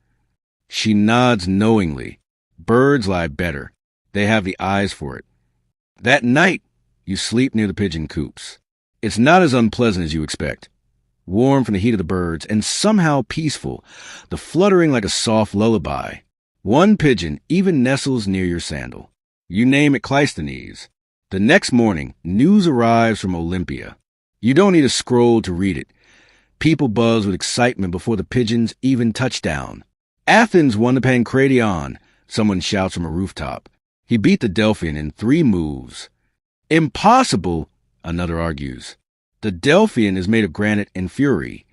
She nods knowingly. Birds lie better. They have the eyes for it. That night, you sleep near the pigeon coops. It's not as unpleasant as you expect. Warm from the heat of the birds, and somehow peaceful, the fluttering like a soft lullaby. One pigeon even nestles near your sandal. You name it Cleisthenes. The next morning, news arrives from Olympia. You don't need a scroll to read it. People buzz with excitement before the Pigeons even touch down. Athens won the Pancration, someone shouts from a rooftop. He beat the Delphian in 3 moves. Impossible, another argues. The Delphian is made of granite and fury,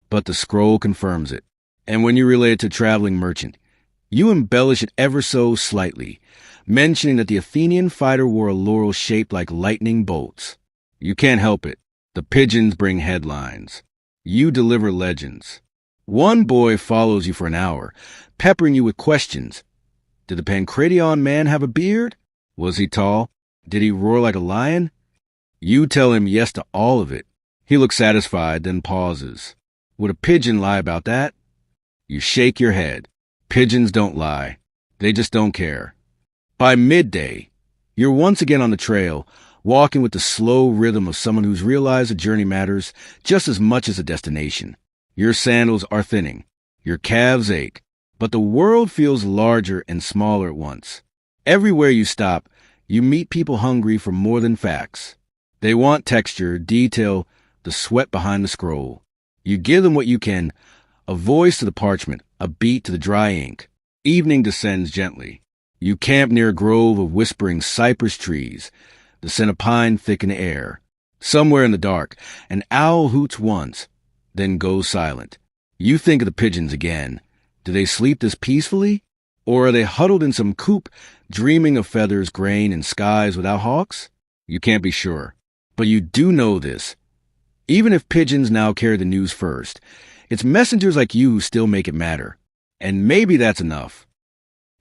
but the scroll confirms it. And when you relay it to a traveling merchant, you embellish it ever so slightly, mentioning that the Athenian fighter wore a laurel shaped like lightning bolts. You can't help it. The Pigeons bring headlines. You deliver legends. One boy follows you for an hour, peppering you with questions. Did the Pancration man have a beard? Was he tall? Did he roar like a lion? You tell him yes to all of it. He looks satisfied, then pauses. Would a pigeon lie about that? You shake your head. Pigeons don't lie. They just don't care. By midday, you're once again on the trail, walking with the slow rhythm of someone who's realized a journey matters just as much as a destination. Your sandals are thinning. Your calves ache. But the world feels larger and smaller at once. Everywhere you stop, you meet people hungry for more than facts. They want texture, detail, the sweat behind the scroll. You give them what you can, a voice to the parchment, a beat to the dry ink. Evening descends gently. You camp near a grove of whispering cypress trees, the scent of pine thick in the air. Somewhere in the dark, an owl hoots once, then goes silent. You think of the pigeons again. Do they sleep this peacefully? Or are they huddled in some coop, dreaming of feathers, grain, and skies without hawks? You can't be sure. But you do know this. Even if pigeons now carry the news first, it's messengers like you who still make it matter. And maybe that's enough.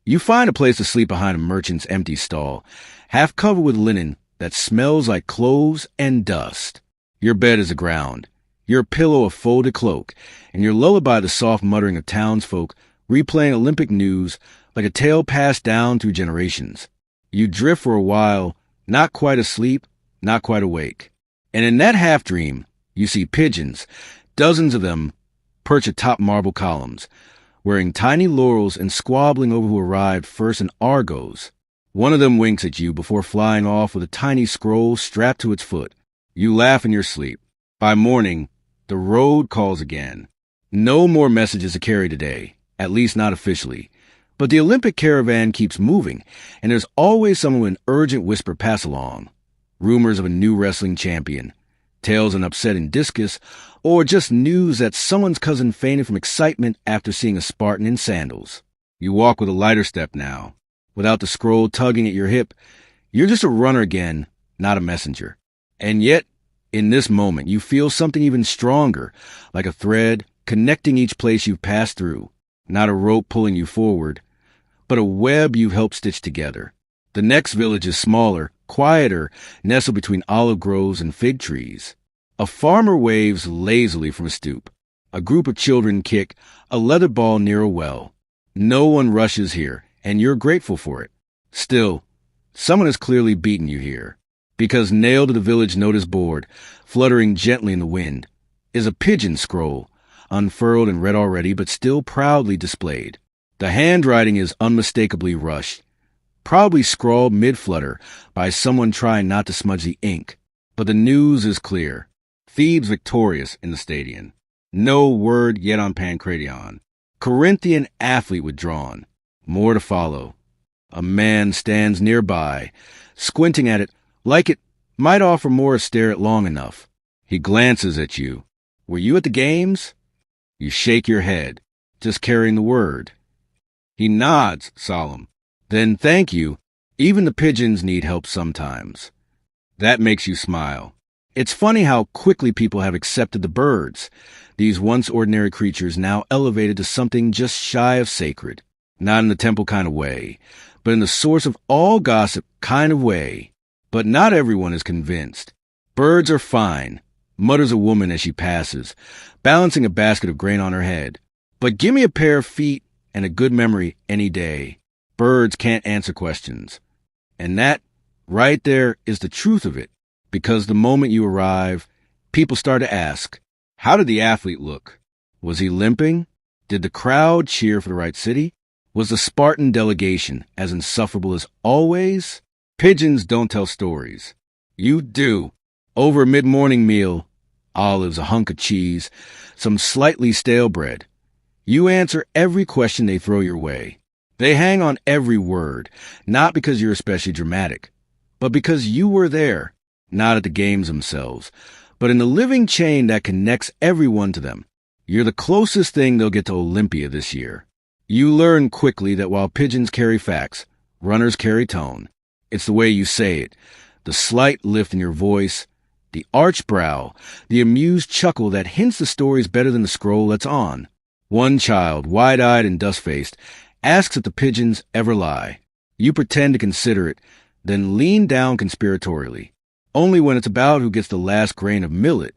You find a place to sleep behind a merchant's empty stall, half covered with linen that smells like cloves and dust. Your bed is the ground, your pillow a folded cloak, and your lullaby the soft muttering of townsfolk replaying Olympic news like a tale passed down through generations. You drift for a while, not quite asleep, not quite awake. And in that half-dream, you see pigeons, dozens of them, perch atop marble columns, wearing tiny laurels and squabbling over who arrived first in Argos. One of them winks at you before flying off with a tiny scroll strapped to its foot. You laugh in your sleep. By morning, the road calls again. No more messages to carry today, at least not officially. But the Olympic caravan keeps moving, and there's always someone with an urgent whisper pass along. Rumors of a new wrestling champion, tales of an upsetting discus, or just news that someone's cousin fainted from excitement after seeing a Spartan in sandals. You walk with a lighter step now. Without the scroll tugging at your hip, you're just a runner again, not a messenger. And yet, in this moment, you feel something even stronger, like a thread connecting each place you've passed through. Not a rope pulling you forward, but a web you've helped stitch together. The next village is smaller, quieter, nestled between olive groves and fig trees. A farmer waves lazily from a stoop. A group of children kick a leather ball near a well. No one rushes here, and you're grateful for it. Still, someone has clearly beaten you here, because nailed to the village notice board, fluttering gently in the wind, is a pigeon scroll, unfurled and read already, but still proudly displayed. The handwriting is unmistakably rushed, probably scrawled mid-flutter by someone trying not to smudge the ink. But the news is clear. Thebes victorious in the stadium. No word yet on Pancration. Corinthian athlete withdrawn. More to follow. A man stands nearby, squinting at it like it might offer more to stare at long enough. He glances at you. Were you at the games? You shake your head, just carrying the word. He nods, solemn. Then thank you. Even the pigeons need help sometimes. That makes you smile. It's funny how quickly people have accepted the birds, these once ordinary creatures now elevated to something just shy of sacred. Not in the temple kind of way, but in the source of all gossip kind of way. But not everyone is convinced. Birds are fine, mutters a woman as she passes, balancing a basket of grain on her head. But give me a pair of feet and a good memory any day. Birds can't answer questions. And that, right there, is the truth of it. Because the moment you arrive, people start to ask, how did the athlete look? Was he limping? Did the crowd cheer for the right city? Was the Spartan delegation as insufferable as always? Pigeons don't tell stories. You do. Over a mid-morning meal, olives, a hunk of cheese, some slightly stale bread. You answer every question they throw your way. They hang on every word, not because you're especially dramatic, but because you were there, not at the games themselves, but in the living chain that connects everyone to them. You're the closest thing they'll get to Olympia this year. You learn quickly that while pigeons carry facts, runners carry tone. It's the way you say it, the slight lift in your voice, the arched brow, the amused chuckle that hints the story's better than the scroll that's on. One child, wide-eyed and dust-faced, asks if the pigeons ever lie. You pretend to consider it, then lean down conspiratorially. Only when it's about who gets the last grain of millet.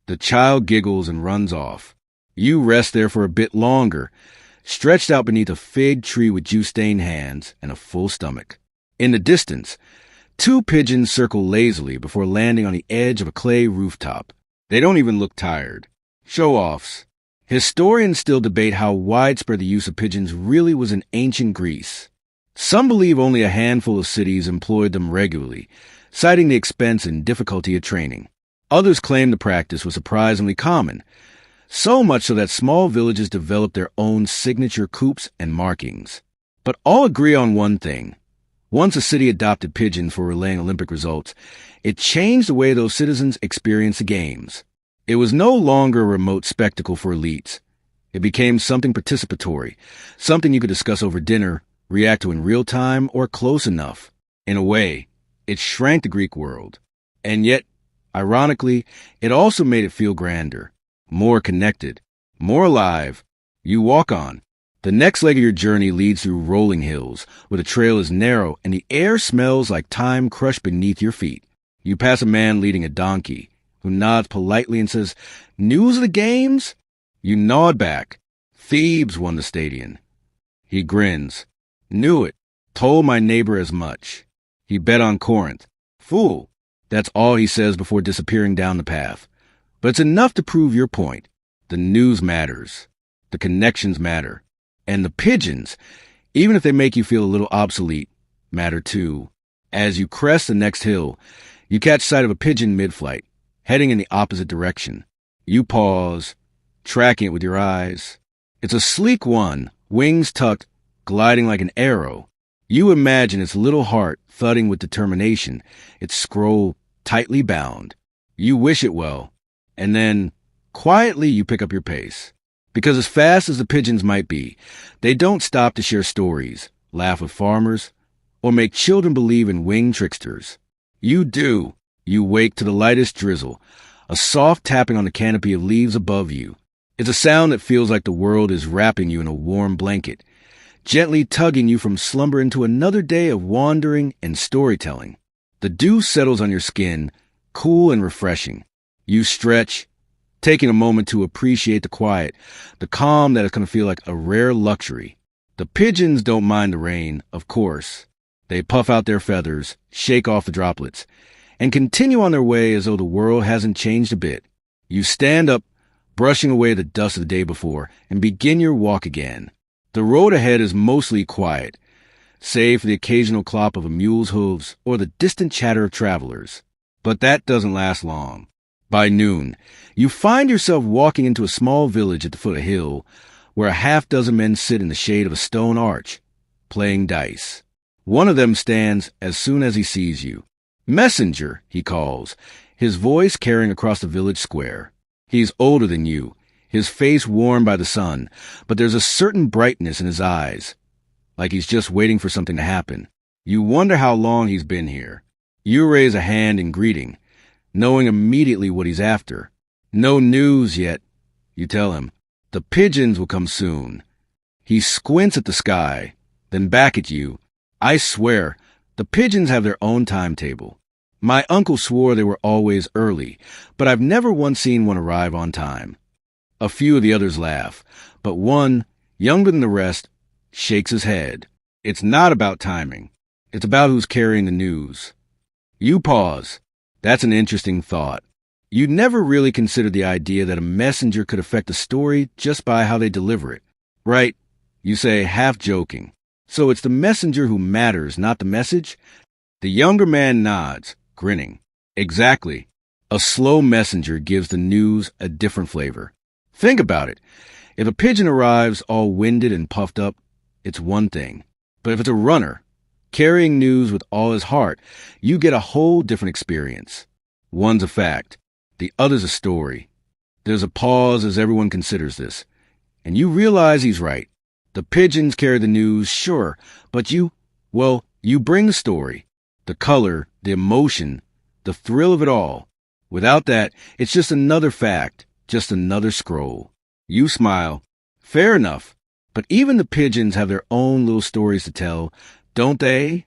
The child giggles and runs off. You rest there for a bit longer, stretched out beneath a fig tree with juice-stained hands and a full stomach. In the distance, two pigeons circle lazily before landing on the edge of a clay rooftop. They don't even look tired. Show-offs. Historians still debate how widespread the use of pigeons really was in ancient Greece. Some believe only a handful of cities employed them regularly, citing the expense and difficulty of training. Others claim the practice was surprisingly common, so much so that small villages developed their own signature coops and markings. But all agree on one thing. Once a city adopted pigeons for relaying Olympic results, it changed the way those citizens experienced the games. It was no longer a remote spectacle for elites. It became something participatory, something you could discuss over dinner, react to in real time, or close enough. In a way, it shrank the Greek world. And yet, ironically, it also made it feel grander, more connected, more alive. You walk on. The next leg of your journey leads through rolling hills, where the trail is narrow and the air smells like thyme crushed beneath your feet. You pass a man leading a donkey, who nods politely and says, "News of the games?" You nod back. "Thebes won the stadium." He grins. "Knew it. Told my neighbor as much." He bet on Corinth. "Fool." That's all he says before disappearing down the path. But it's enough to prove your point. The news matters. The connections matter. And the pigeons, even if they make you feel a little obsolete, matter too. As you crest the next hill, you catch sight of a pigeon mid-flight, heading in the opposite direction. You pause, tracking it with your eyes. It's a sleek one, wings tucked, gliding like an arrow. You imagine its little heart thudding with determination, its scroll tightly bound. You wish it well, and then, quietly, you pick up your pace. Because as fast as the pigeons might be, they don't stop to share stories, laugh with farmers, or make children believe in winged tricksters. You do. You wake to the lightest drizzle, a soft tapping on the canopy of leaves above you. It's a sound that feels like the world is wrapping you in a warm blanket, gently tugging you from slumber into another day of wandering and storytelling. The dew settles on your skin, cool and refreshing. You stretch, taking a moment to appreciate the quiet, the calm that is going to feel like a rare luxury. The pigeons don't mind the rain, of course. They puff out their feathers, shake off the droplets, and continue on their way as though the world hasn't changed a bit. You stand up, brushing away the dust of the day before, and begin your walk again. The road ahead is mostly quiet, save for the occasional clop of a mule's hooves or the distant chatter of travelers. But that doesn't last long. By noon, you find yourself walking into a small village at the foot of a hill, where a half-dozen men sit in the shade of a stone arch, playing dice. One of them stands as soon as he sees you. "Messenger," he calls, his voice carrying across the village square. He's older than you, his face warmed by the sun, but there's a certain brightness in his eyes, like he's just waiting for something to happen. You wonder how long he's been here. You raise a hand in greeting, knowing immediately what he's after. "No news yet," you tell him. "The pigeons will come soon." He squints at the sky, then back at you. "I swear, the pigeons have their own timetable. My uncle swore they were always early, but I've never once seen one arrive on time." A few of the others laugh, but one, younger than the rest, shakes his head. It's not about timing. It's about who's carrying the news. You pause. That's an interesting thought. You never really considered the idea that a messenger could affect a story just by how they deliver it. Right? You say, half joking. "So it's the messenger who matters, not the message?" The younger man nods, grinning. "Exactly. A slow messenger gives the news a different flavor. Think about it. If a pigeon arrives all winded and puffed up, it's one thing. But if it's a runner, carrying news with all his heart, you get a whole different experience. One's a fact, the other's a story. There's a pause as everyone considers this. And you realize he's right. The pigeons carry the news, sure, but you bring the story, the color, the emotion, the thrill of it all. Without that, it's just another fact, just another scroll. You smile. Fair enough. But even the pigeons have their own little stories to tell, don't they?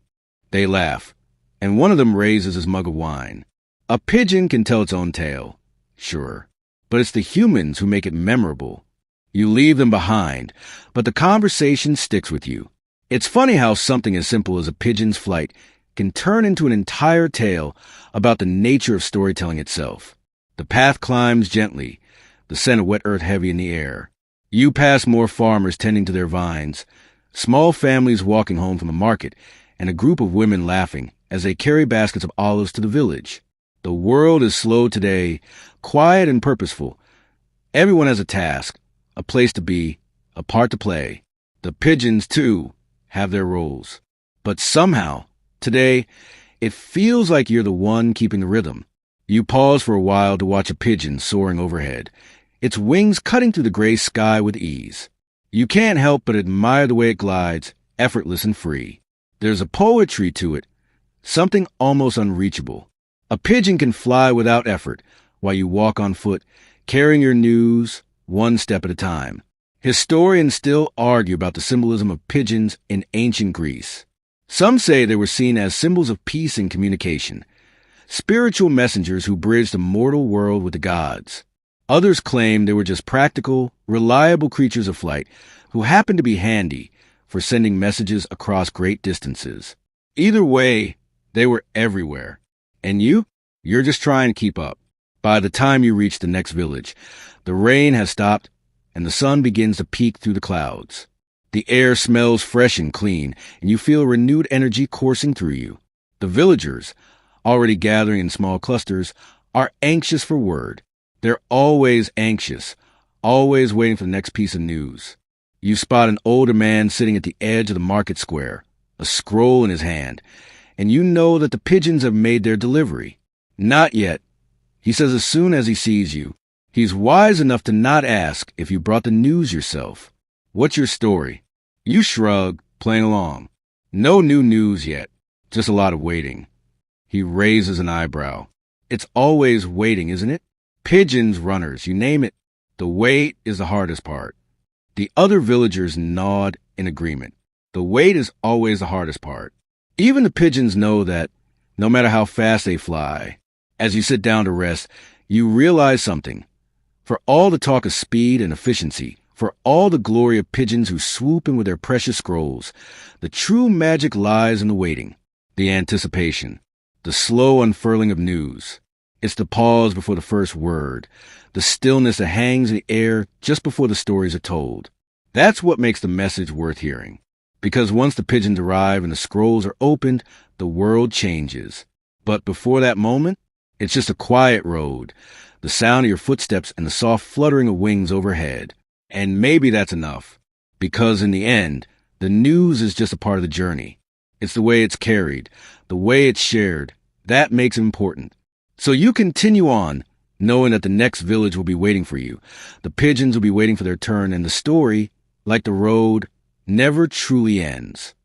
They laugh, and one of them raises his mug of wine. A pigeon can tell its own tale, sure, but it's the humans who make it memorable. You leave them behind, but the conversation sticks with you. It's funny how something as simple as a pigeon's flight can turn into an entire tale about the nature of storytelling itself. The path climbs gently, the scent of wet earth heavy in the air. You pass more farmers tending to their vines, small families walking home from the market, and a group of women laughing as they carry baskets of olives to the village. The world is slow today, quiet and purposeful. Everyone has a task, a place to be, a part to play. The pigeons, too, have their roles. But somehow, today, it feels like you're the one keeping the rhythm. You pause for a while to watch a pigeon soaring overhead, its wings cutting through the gray sky with ease. You can't help but admire the way it glides, effortless and free. There's a poetry to it, something almost unreachable. A pigeon can fly without effort, while you walk on foot, carrying your news one step at a time. Historians still argue about the symbolism of pigeons in ancient Greece. Some say they were seen as symbols of peace and communication, spiritual messengers who bridged the mortal world with the gods. Others claim they were just practical, reliable creatures of flight who happened to be handy for sending messages across great distances. Either way, they were everywhere. And you're just trying to keep up. By the time you reach the next village, the rain has stopped and the sun begins to peek through the clouds. The air smells fresh and clean, and you feel renewed energy coursing through you. The villagers, already gathering in small clusters, are anxious for word. They're always anxious, always waiting for the next piece of news. You spot an older man sitting at the edge of the market square, a scroll in his hand, and you know that the pigeons have made their delivery. Not yet. He says as soon as he sees you, he's wise enough to not ask if you brought the news yourself. What's your story? You shrug, playing along. No new news yet, just a lot of waiting. He raises an eyebrow. It's always waiting, isn't it? Pigeons, runners, you name it. The wait is the hardest part. The other villagers nod in agreement. The wait is always the hardest part. Even the pigeons know that, no matter how fast they fly, as you sit down to rest, you realize something. For all the talk of speed and efficiency, for all the glory of pigeons who swoop in with their precious scrolls, the true magic lies in the waiting, the anticipation, the slow unfurling of news. It's the pause before the first word, the stillness that hangs in the air just before the stories are told. That's what makes the message worth hearing. Because once the pigeons arrive and the scrolls are opened, the world changes. But before that moment, it's just a quiet road, the sound of your footsteps and the soft fluttering of wings overhead. And maybe that's enough. Because in the end, the news is just a part of the journey. It's the way it's carried, the way it's shared. That makes it important. So you continue on, knowing that the next village will be waiting for you. The pigeons will be waiting for their turn, and the story, like the road, never truly ends.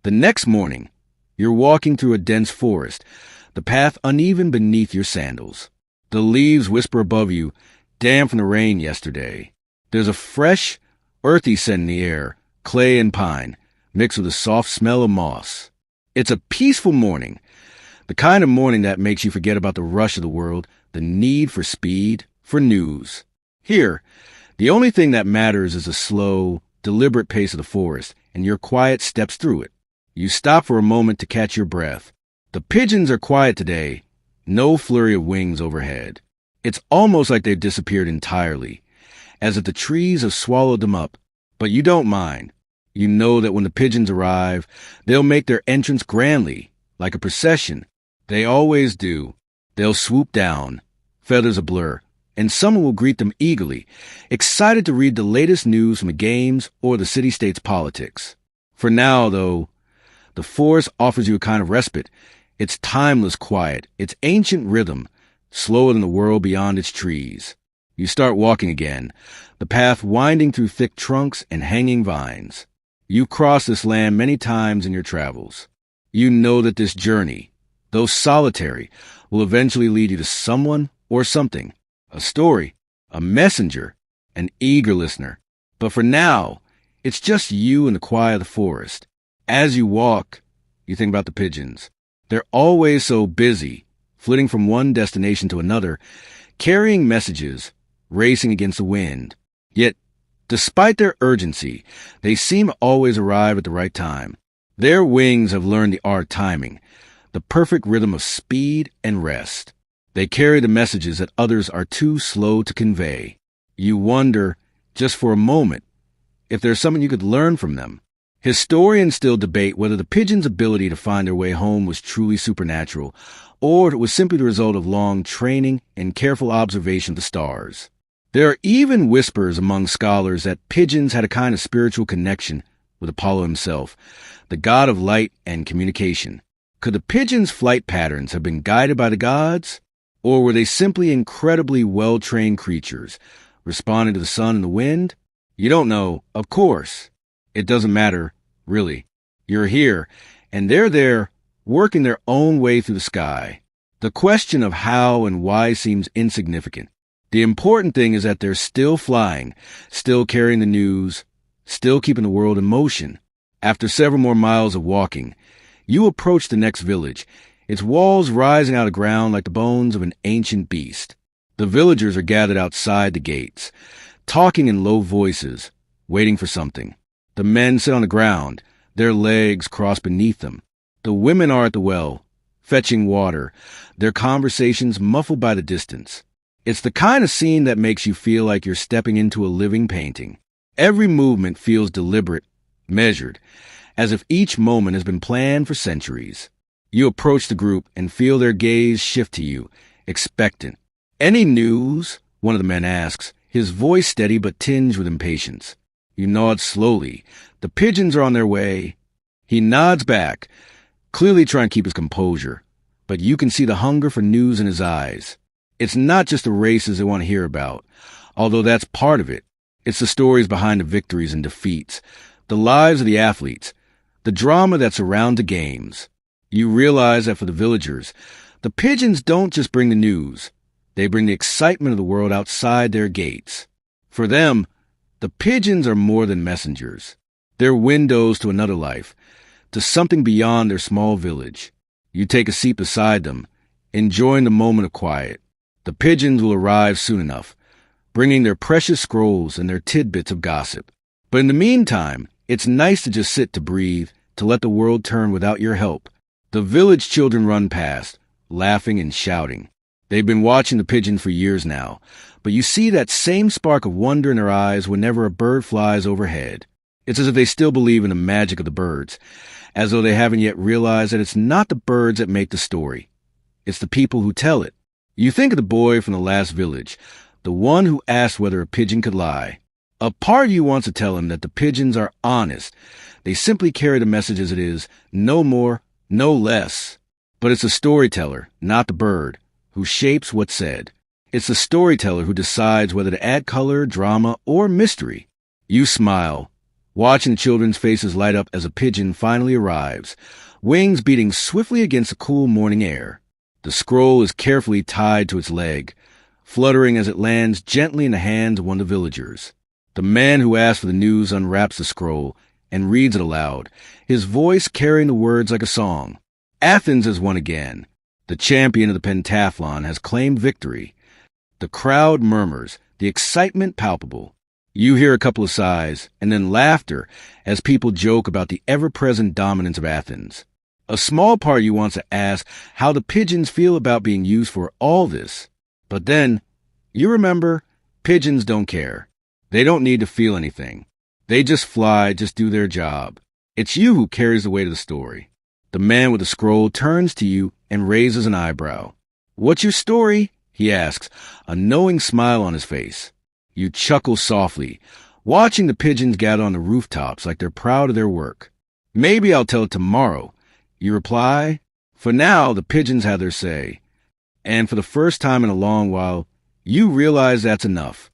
The next morning, you're walking through a dense forest, the path uneven beneath your sandals. The leaves whisper above you, damp from the rain yesterday. There's a fresh, earthy scent in the air, clay and pine, mixed with a soft smell of moss. It's a peaceful morning, the kind of morning that makes you forget about the rush of the world, the need for speed, for news. Here, the only thing that matters is the slow, deliberate pace of the forest and your quiet steps through it. You stop for a moment to catch your breath. The pigeons are quiet today, no flurry of wings overhead. It's almost like they've disappeared entirely, as if the trees have swallowed them up. But you don't mind. You know that when the pigeons arrive, they'll make their entrance grandly, like a procession. They always do. They'll swoop down, feathers a blur, and someone will greet them eagerly, excited to read the latest news from the games or the city-state's politics. For now, though, the forest offers you a kind of respite. Its timeless quiet, its ancient rhythm, slower than the world beyond its trees. You start walking again, the path winding through thick trunks and hanging vines. You've crossed this land many times in your travels. You know that this journey, though solitary, will eventually lead you to someone or something, a story, a messenger, an eager listener. But for now, it's just you and the quiet of the forest. As you walk, you think about the pigeons. They're always so busy, flitting from one destination to another, carrying messages, racing against the wind. Yet, despite their urgency, they seem to always arrive at the right time. Their wings have learned the art of timing, the perfect rhythm of speed and rest. They carry the messages that others are too slow to convey. You wonder, just for a moment, if there's something you could learn from them. Historians still debate whether the pigeons' ability to find their way home was truly supernatural, or it was simply the result of long training and careful observation of the stars. There are even whispers among scholars that pigeons had a kind of spiritual connection with Apollo himself, the god of light and communication. Could the pigeons' flight patterns have been guided by the gods, or were they simply incredibly well-trained creatures, responding to the sun and the wind? You don't know, of course. It doesn't matter, really. You're here, and they're there, working their own way through the sky. The question of how and why seems insignificant. The important thing is that they're still flying, still carrying the news, still keeping the world in motion. After several more miles of walking, you approach the next village, its walls rising out of the ground like the bones of an ancient beast. The villagers are gathered outside the gates, talking in low voices, waiting for something. The men sit on the ground, their legs crossed beneath them. The women are at the well, fetching water, their conversations muffled by the distance. It's the kind of scene that makes you feel like you're stepping into a living painting. Every movement feels deliberate, measured, as if each moment has been planned for centuries. You approach the group and feel their gaze shift to you, expectant. "Any news?" one of the men asks, his voice steady but tinged with impatience. You nod slowly. The pigeons are on their way. He nods back, clearly trying to keep his composure, but you can see the hunger for news in his eyes. It's not just the races they want to hear about, although that's part of it. It's the stories behind the victories and defeats, the lives of the athletes, the drama that surrounds the games. You realize that for the villagers, the pigeons don't just bring the news. They bring the excitement of the world outside their gates. For them, the pigeons are more than messengers. They're windows to another life, to something beyond their small village. You take a seat beside them, enjoying the moment of quiet. The pigeons will arrive soon enough, bringing their precious scrolls and their tidbits of gossip. But in the meantime, it's nice to just sit to breathe, to let the world turn without your help. The village children run past, laughing and shouting. They've been watching the pigeons for years now, but you see that same spark of wonder in their eyes whenever a bird flies overhead. It's as if they still believe in the magic of the birds, as though they haven't yet realized that it's not the birds that make the story. It's the people who tell it. You think of the boy from the last village, the one who asked whether a pigeon could lie. A part of you wants to tell him that the pigeons are honest. They simply carry the message as it is, no more, no less. But it's the storyteller, not the bird, who shapes what's said. It's the storyteller who decides whether to add color, drama, or mystery. You smile, watching the children's faces light up as a pigeon finally arrives, wings beating swiftly against the cool morning air. The scroll is carefully tied to its leg, fluttering as it lands gently in the hands of one of the villagers. The man who asked for the news unwraps the scroll and reads it aloud, his voice carrying the words like a song. Athens has won again. The champion of the pentathlon has claimed victory. The crowd murmurs, the excitement palpable. You hear a couple of sighs, and then laughter as people joke about the ever-present dominance of Athens. A small part of you wants to ask how the pigeons feel about being used for all this. But then, you remember, pigeons don't care. They don't need to feel anything. They just fly, just do their job. It's you who carries the weight of the story. The man with the scroll turns to you and raises an eyebrow. "What's your story?" he asks, a knowing smile on his face. You chuckle softly, watching the pigeons gather on the rooftops like they're proud of their work. "Maybe I'll tell it tomorrow," you reply. For now, the pigeons have their say. And for the first time in a long while, you realize that's enough.